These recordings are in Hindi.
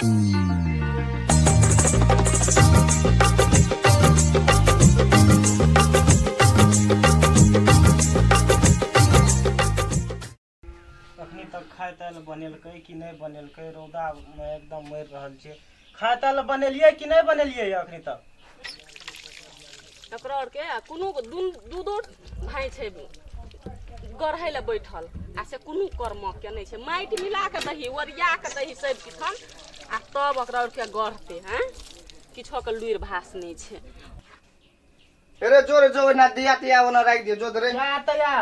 अखनी तक खाए ताल बनेलकै कि नहीं बनेलकै, रौदा में एकदम मर रहल छै। खाए ताल बनेलियै कि नहीं बनेलियै अखनी तक? एकरा के कोनो दूधो भाई छै गढ़ै ले बैठल आ से कोनो कर्म के नहीं छै। माटि मिला के दही, ओरिया के दही सब किछन आ तब एकरा के गढ़ते हैं। किछो के लुइर भास नहीं छै। अरे जोरे जो ना दिया तिया बना राख दियो जो दरे या तया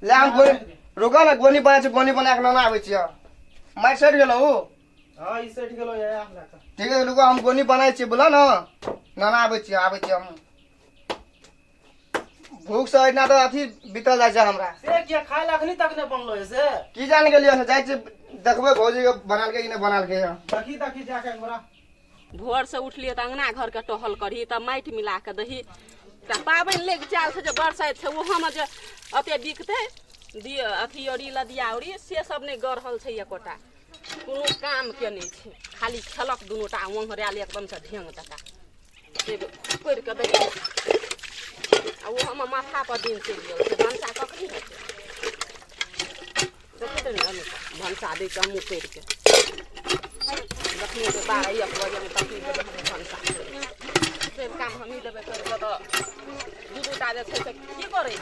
ले हम कोई रुका ना गोनी बना छै, गोनी बना के ना आबै छिय मार सट गेलो हो। हां ई सेट गेलो या लाका। ठीक है रुको हम गोनी बनाई छी बोला ना आबै छी हम। भूख से इतना तो अथी बीतल जाय छै हमरा। से के खाए अखनी तक नहीं बनलो है से? की जान गेलियो से जाय छी देखबे भौजी के बनाल के कि नहीं बनाल के। देखी जाके हमरा भोर से उठलिए त अंगना घर के टहल करही त माटि मिला के दही त पाबनि लेग चाल से जे बरसाइत छै ओहो में जे अते बिकते अथी ओरी लदियाउरी से सब नहीं गढ़ल छै। एकोटा कोनो काम के नहीं छै, खाली खेलक दुनूटा ओहराल एकदम से ढेंग टका से कोर के दही आ वो हम माथा पर दिन चलि गेल छै। भनसा कखनी हेतै देखते ने भनसा दै के मुँह करि के देखने के 12-1 बजे में तखनी के भनसा से काम हमही देबे कर के तो दूटा जे छै से की करे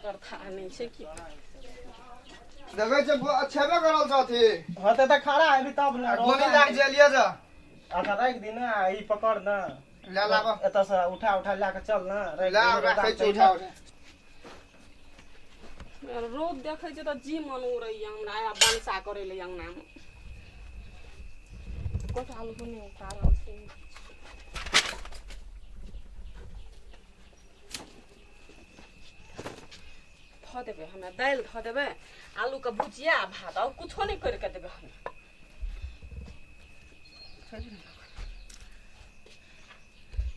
करथा नहीं छै की देखै छै छेबे करल छथि। होते त खड़ा है अभी तब ना गोनी लाग जेलिए जा अच्छा राख दी ना, ई पकड़ ना ले लाबो एत से उठा लाके चल ना ले राखै छी उठा रोद देखे छै त जी मन उड़ैया हमरा आ भनसा करे ले अंगना में कोठ आलू बने कारण से ध देबे हमें दाल ध देबे आलू के भुजिया भात और कुछो नहीं कर के देबे हमें।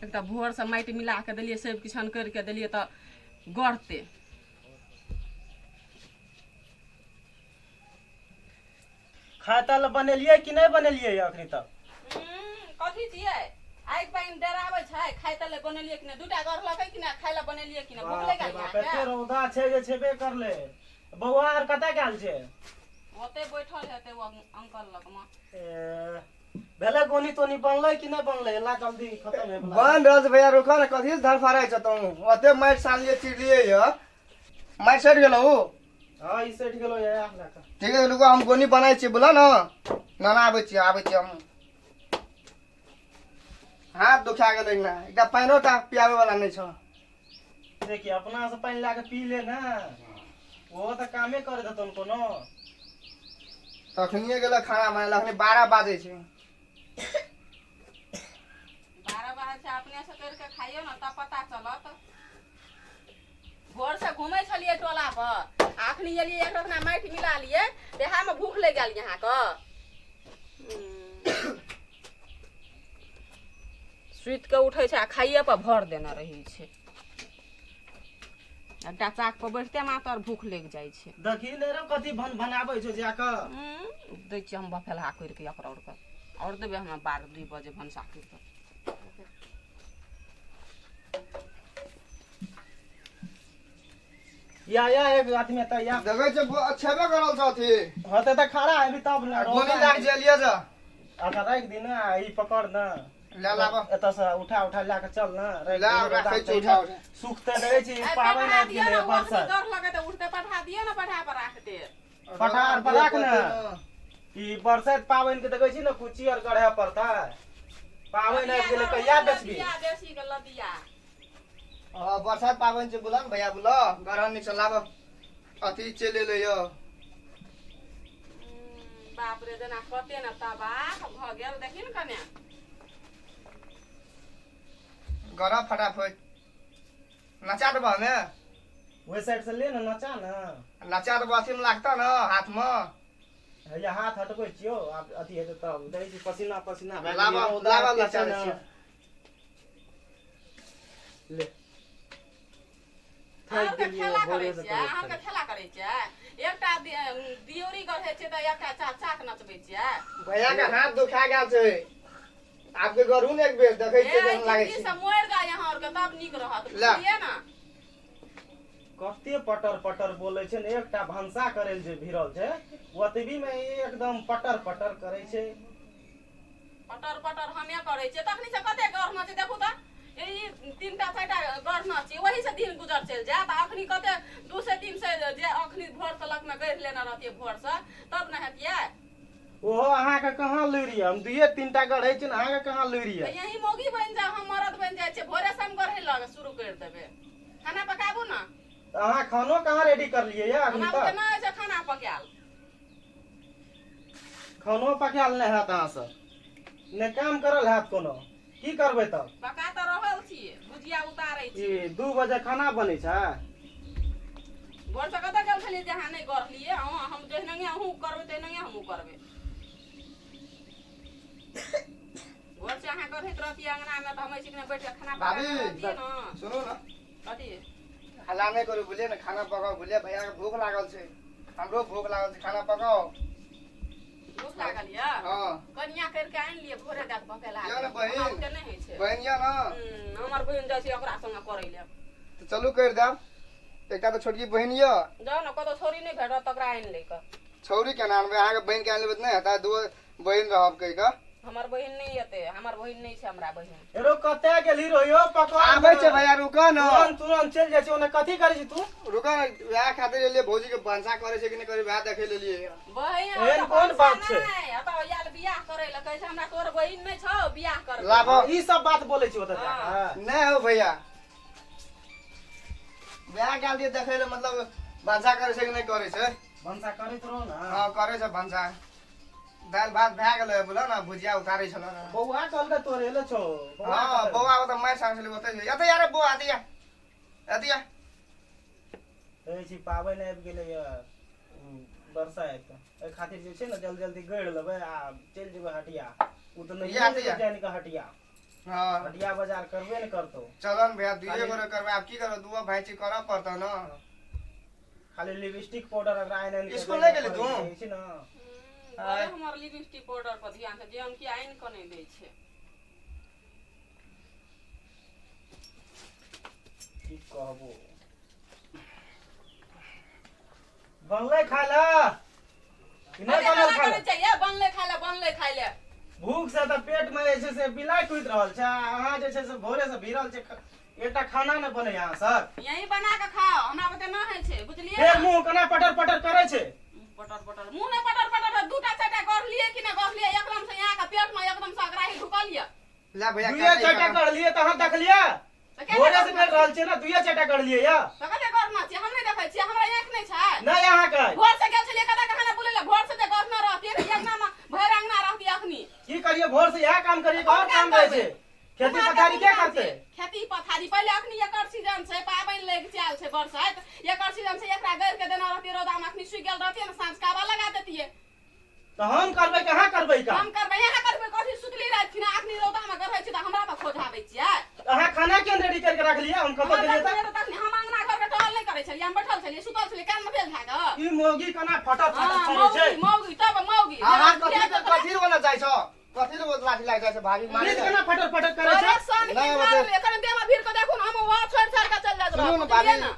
एक त भोर से माटि मिला के देलिए सब किछन कर के देलिए त गढ़ते खाए ताल बनेलियै कि नहीं बनेलियै अखनी तक? कथी छियै आइ पाइन डराबै छै। खाए तले बनेलिए कि नै दुटा गढ़लकै कि नै खाए ला बनेलिए कि नै भूख लगा एते रौदा छै जे छेबे करले। बौआ आर कतऽ गेल छै? ओते बैठल हेतै वो अंकल लग में। भेले गोनी तोनी बनलै कि नहीं बनलै? एला जल्दी खत्म है बन रज भैया रुका ना कथी धर फारै छ तू ओते माइट सालिए चिड़लिए य माइट सट गेलो हो। हां ई सेट गेलो या लाका। ठीक है रुको हम गोनी बनाई छी बोला ना आबै छी हम। हाथ दुखा गेलै ना एकटा पाइनो टा पियावे वाला नहीं छ। देखिए अपना से पानी लाके पी ले ना, वो तो कामे कर देतन कोनो। तखनिए गेला खाना बनेला अखनी 12 बाजे छै। 12 बाजे से अपने से कर के खाइयो ना तब पता चलत। भोर से घूमै छलिए टोला पर आखनी एलिए एक रखना माटि मिला लिए देहा में भूख लग गेल यहाँ का सुत के उठे छै आ खाइए पर भर देना रही छै। एकटा चाक पर बैठते मात्र भूख लग जाय छै। देखी ले रे कथी बनाबै छौ जाके दै छी हम बफेलहा कर के एकरा और देबे हम 12-2 बजे भनसा कर के या एक आदमी त या देखै छै छेबे करल छथि। होते त खड़ा है अभी तब ना गोनी लाग जेलिए जा अच्छा राख दी ना, ई पकड़ ना ले लाबो एत से उठा लाके चल ना राखै छी उठा सुखते रहे छी पावे ना दिले बरसा डर लगे त उठते पठा दियो ना पठा पर राख दे पठार पर राख ना। ई बरसात पावन के देखै छी ना कुची और गढ़े पड़ता पावन है गेले कहिया बेचबी देसी के लदिया। हां बरसात पावन छै बुला न भैया बुला गरन नि चलाब अथी चले ले यो। बाप रे देना कते ना तबाह भ गेल देखि न कन्या गरा फटाफट नचा देबा ने ओइ साइड से ले ना नचा ना नचा देबा अथी में लागता ना हाथ में या हाथ हटबै छियो अथी हेतै तब देखै छी पसीना लाबा नचा ले थाकि अहाँके गेलियै खेला भोरे करै से छियै अहाँके खेला करै छियै एकटा दियोरी गढ़ै छियै तऽ एकटा चाक नचबै छियै भैया के हाथ दुखा गेल छै आपके करू ने एक बेर देखै छियै केहन लागै जिंदगी छै से मोड़ गा यहाँ और के तब नीक रहत ला। बुझलियै ना कते पटर पटर बोलै छै ने एकटा भंसा करे जे भिड़ल छै ओतबी में एकदम पटर पटर करे छै पटर पटर हमे करै छियै तखनी से कते गढ़ना छै देखू तऽ ई 3टा 4टा गढ़ना छै वही से दिन गुजर चलि जायत अखनी कते 2 से 3 से जे अखनी भोर तलक में गढ़ लेने रहतियै भोर से तब न हेतियै ओहो अहाँके कहाँ लुरियै हम 2-3टा गढ़ै छी ने अहाँके कहाँ लुरियै यही मौगी बनि जा हम मरद बनि जाइ छै भोरे से हम गढ़े लग शुरू कर देबै खाना पकाबू ना अहाँ खानो कहाँ रेडी करलियै या अखनी हमरा तक बुते नहि छै खाना पकायल खानो पकायल नहि हैत अहाँसँ ने काम करल हैत कोनो की करबै तब पका तऽ रहल छियै भुजिया उतारै छी ई 2 बजे खाना बनै छै भोर से कतऽ गेल छलियै जे अहाँ नहि गढ़लियै हम जहने अहूँ करबै तेहने हमहूँ करबै भोर से अहाँ गढ़ैत रहतियै अंगना में तऽ हम ऐसे बैठ के खाना भाभी पकाबैत रहतियै ना सुनू ना कथी हल्ला नहीं करू बुझलिए ना खाना पकाओ बुझलिए भैया के भूख लागल छै हमरो भूख लागल छै खाना पकाओ भूख लागल यऽ हां कनिया करके आनि लिए भोरे जाके पकेला या ना बहिन हमरा बुते नहि होइ छै बहिन या ना हमर बहिन जाइ छै ओकरा संगे करै ले तो चलू कर देब एकटा तो छोटकी बहिन या जाउ ने कतौ छोरी नहि भेटत तकरा आनि ले कऽ छौरी के नाम अहाँ के बहिन के आनि लेबै त नहीं हेता दो बहिन रहब कहि के हमर बहिन नहीं एते हमर बहिन नहीं छै हमरा बहिन एरो कते गेली रहियो पकवा आबै छै भैया रुको न तुरंत चल जाइ छै ओने कथी करै छी तू रुको न वएह खातिर लिए भौजी के भंसा करे छै कि नहीं करे वएह देखे लेलिए बहिन एहन कोन बात छै? अतौ यार बियाह करे ले कहै छै हमरा तोर बहिन नहीं छौ बियाह कर लाबो ई सब बात बोलै छी ओतऽ हाँ। नहीं हो भैया वएह गाल दिए देखे ले मतलब भंसा करे छै कि नहीं करे छै भंसा करैत रहो ना हां करे छै भंसा दाल भात भए गेलै बोलो ना भुजिया उतारै छल ना बौआ कहलकै तोरे एले छौ हां बौआ त मैं सांस ले ओते एते यार बौआ दिया अदिया कहै छी पाबनि आबि गेलै बरसाइत एहि खातिर जे छै ने जल्दी जल्दी गढ़ि लेबै आ चलि जेबै हटिया उ तऽ नहीं या, जेबै जानि के हटिया हां हटिया बाजार करबे ने करतौ चलन भैया दुइए गोरे करबे अब की करो दुआ भाई ची करब पड़ता ना खाली लिपस्टिक पाउडर अगर आइन स्कूल नहीं गेली तू? छै ना अरे हमर लिपस्टिक पाउडर पर ध्यान से जे हम की आइन के नहीं दै छै की कहबो बनले खाय ला कि नहीं बनल खाय ला? चाहिए बनले खाय ले भूख से तऽ पेट में जे छै से बिलाइ टूटि रहल छै अहाँ जे छै से भोरे से भिड़ल छै एकटा खाना न बने यहाँ सर यही बना के खाओ हमरा बुते ना है छै बुझलिए फेर मुंह केना पटर पटर करे छै पटर पटर मुंह ने पटर पटर दूटा चारटा गढ़ लिए कि ना गढ़ लिए एकदम से यहाँ के पेट में एकदम से अगराही ढुकल ये ला भैया दुइये चारटा कर लिए तऽ अहाँ देखलिए भोरे से कर रहल छियै ना दुइये चारटा कर लिए या तो कते गढ़ना छै हम नहीं देखै छियै हमरा आंख नहीं छै नहीं अहाँ के भोर से गेल छलिए कतऽ कहाँ बुले ले भोर से जे गढ़ना रहती है अंगना में भर अंगना रहती अखनी की करिए भोर से यह काम करिए और काम रहे छै खेती पथारी क्या करते खेती पथारी पहले अखनी एकर सीजन छै पाबनि लग चाल छै बरसाइत एकर सीजन छै एकरा गढ़ के देना रहती रौदा में अखनी सुखि गेल रहती न साँझ काबा लगा देतिए तो हम करबै कहाँ करबै काम हम करबै यहाँ करबै कथी सुतली रहती ना अखनी रौदा में गढ़ै छी त हमरा पर खोजाबै छियै अहाँ खाना केहन रेडी करके रख लिया हम कतऽ गेलिए तऽ हम अंगना घर के टहल नहीं करै छलियै हम बैठल छलियै सुतल छलियै कान में तेल धऽ कऽ ई मौगी केना फटक फटक करे छै मौगी तब मौगी अहाँ कथी वाला जाइ छ कथी ले लाठी लाग जाइ छ भाभी मारे पुलिस केना फटक फटक करे छै परेशान नहीं, के मतलब- एकर देह में भीड़ के देखू न हम वहां छोड़ छोड़ के चल जात सुनू रहू न बुझलियै भाभी ना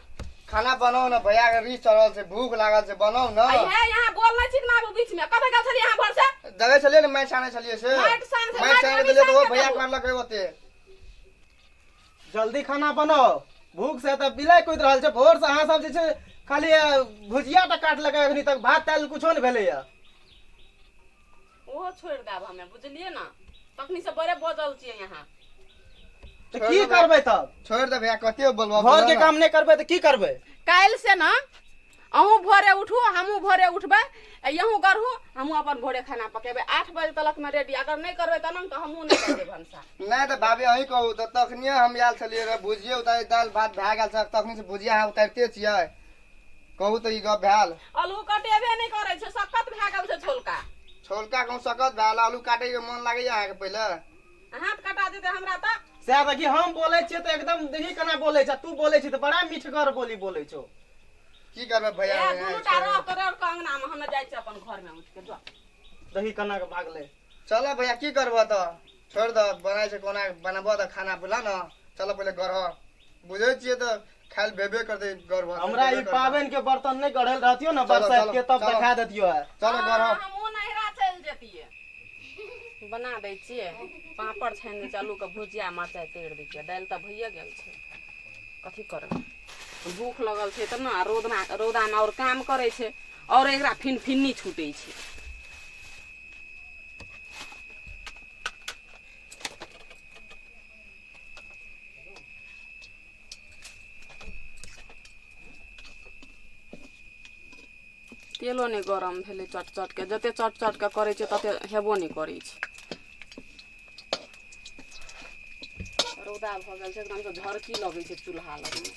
खाना बनाओ ना भैया के रीच चढ़ल छै भूख लागल छै बनाओ ना है यहाँ बोलना ठीक ना बीच में कतऽ गेल छलियै यहाँ भोर से दगे छलिए ना मैं छाने छलिए से माइट सान से मैं छाने दिले तो वो भैया करलक ओते जल्दी खाना बनाओ भूख से तऽ बिलाइ कुदि रहल छै भोर से अहाँ सब जे छै खाली भुजिया टा काट लगा अखनी तक भात दाल कुछो नहि भेलै या ओहो छोड़ देब हमे बुझलियै ना तखनी से बड़े बजल छियै यहाँ तऽ की करबै तब छोड़ दे भैया कते बोलबो घर के काम नहि करबै तऽ की करबै काल्हि से ना अहूँ भोरे उठू हमहूँ भोरे उठबै यहूँ गढ़ू हमहूँ अपन भोरे खाना पकेबै 8 बजे तलक में रेडी अगर नहीं करबै तब तो हमहूँ नहीं करबै भनसा नहीं तो भाभी अहीं कहू तो तखनिए हम आयल छलिए रे भुजिया उतारि दाल भात भए गेल छै तखनी से भुजिया अहाँ उतारिते छियै कहू तो ई गप भेल आलू कटेबे नहीं करै छै सख्त भए गेल छै छोलका छोलका कहूँ सकत भेल आलू काटे के मन लागैया अहाँके पहिले हाथ कटा देते हमरा तऽ से देखी हम बोले छियै तऽ एकदम देखी केना बोले छ, तू बोले छी तऽ बड़ा मीठगर बोली बोले छो। की करबै भैया ए दुनूटा रह कर अंगना में हम जाय छी अपन घर में उठ के जो। दही केना के भागले। चल भैया की करबह तऽ छोड़ दह, बनाय छै कोना बनबह तऽ खाना बुला न। चल पहिले घर बुझे छियै तऽ खाइल भेबे करते घर भर। हमरा ई पाबनि के बर्तन नहीं गढ़ल रहतियो ना चलो, बरसात चलो, के तब चलो। दिखा देतियो है। चल घर हमहूँ नहिरा चलि जैतियै। बना दै छियै, पापड़ छानि दै छियै, आलू के भुजिया मरचाइ तैर दै छियै, दालि तऽ भइए गेल छै, कथी करबै। भूख लगल छै तऽ ने रौदामे और काम करै छै और एकरा फिनफिन्नी छूटै छै। तेलो नहि गरम भेलै चट चट के, जते चट चट के करै छै तते हेबो नहि करै छै। रौदा भऽ गेल छै एकदम से झरकी लगै छै चूल्हा लगमे।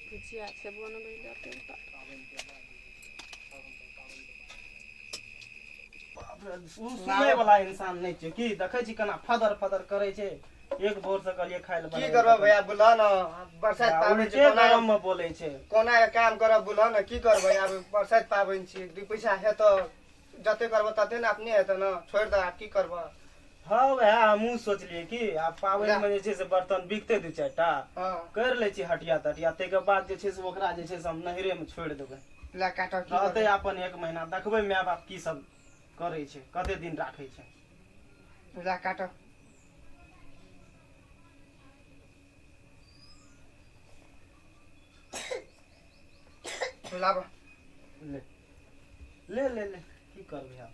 भुजिया छै बनबै लए तेल सुनै वाला इंसान नहीं छै की, देखे छी केना फदर फदर करे छै। एक भोर से कहलिए खाइ ले की करबह भैया बुला न। बरसात पाबनि छै, गरम में बोले छै। कोना के काम करब बुला न। की करबै आब बरसात पाबनि छी, दू पैसा हेतौ जते करबह तते ने अपने हेतौ न। छोड़ दह की करबह। हाँ वएह हमहूँ सोचलिए कि आब पाबनि में जे छै से बर्तन बिकते दू चारि टा कर ले छी हटिया तटिया, ताहिके बाद जे छै से ओकरा जे छै से हम नहरे में छोड़ि देबै। ला काटो की रहतै करबै। अपन 1 महीना, देखबै माय बाप की सब करे छै, कते दिन राखै छै। ला काटो। लाब ले ले ले ले की करबै आब।